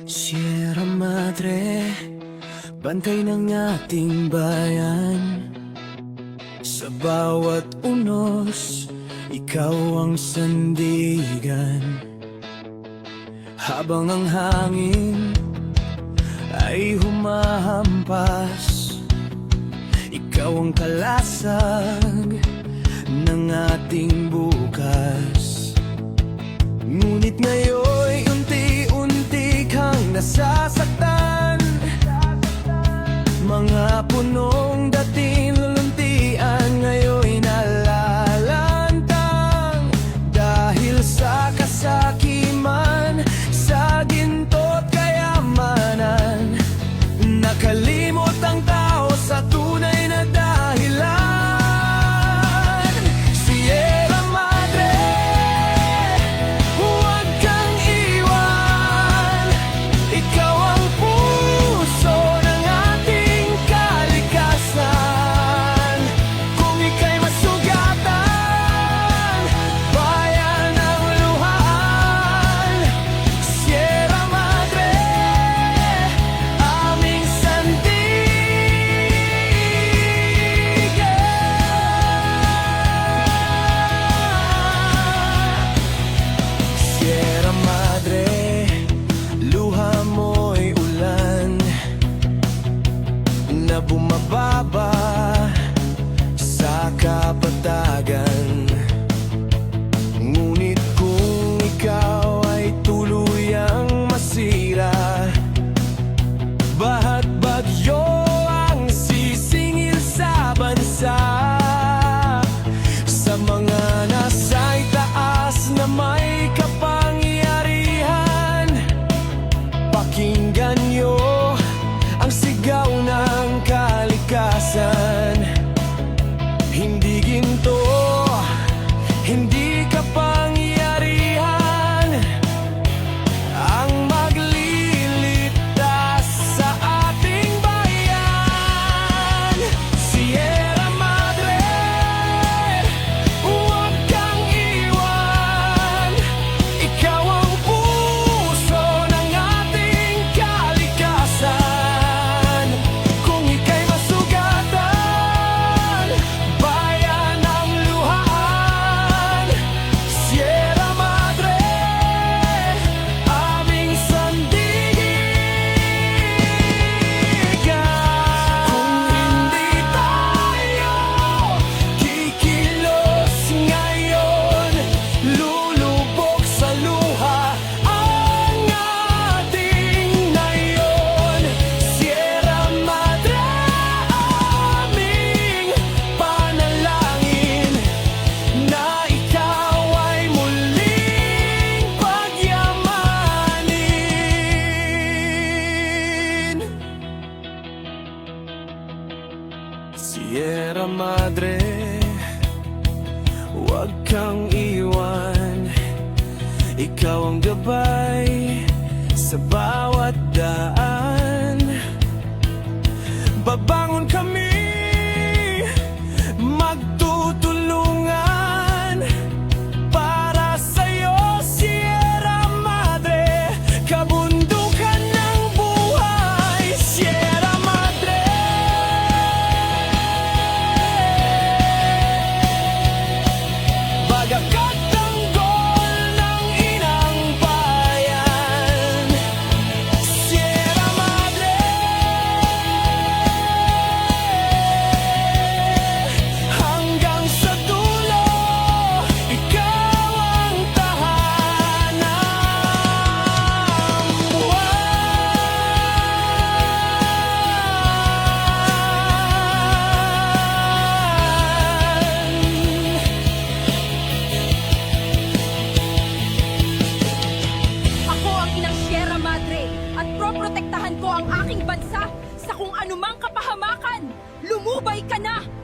Sierra Madre, bantay ng ating bayan. Sa bawat unos, ikaw ang sandigan. Habang ang hangin ay humahampas, ikaw ang kalasag ng ating bukas. Ngunit ngayon'y unti-unti kang nasasaktan. Mga punong dating luluntian ngayon'y nalalantang. Dahil sa kasakiman, sa ginto't kayamanan, nakalimot ang tao sa tunay na dahilan. Sierra Madre, huwag kang iwan. Ikaw ang puso ng ating kalikasan. Kung ika'y masugatan, bayan ng luhaan. Sierra Madre, aming Sierra Madre, luha mo'y ulan na bumababa sa kapatagan. Ngunit kung ikaw ay tuluyang masira, baha't bagyo ang sisingil sa bansa. Sa mga nasa itaas na may kapangyarihan, pakinggan niyo ang sigaw ng kalikasan. Hindi ginto, hindi kapangyarihan ang magliligtas sa ating bayan. Sierra Madre, huwag kang iwan. Ikaw ang puso ng ating kalikasan. Kung ika'y masugatan, bayan ng luhaan. Sierra Madre, aming sandigan. Kung hindi tayo kikilos ngayon, lulubog sa luha ang ating nayon. Sierra Madre, aming panalangin na ikaw ay muling pagyamanin. Sierra Madre, huwag kang iwan. Ikaw ang gabay sa bawat daan. Babangon kami, magtutulungan para sa'yo, Sierra Madre, kabundukan ng buhay. Sierra Madre, bagakat tanggol ng inang bayan. Sierra Madre, hanggang sa dulo, ikaw ang tahanang buwan. Ako ang inang Sierra Madre at proprotektahan ko ang aking bansa sa kung anumang kapahamakan. Lumubay ka na!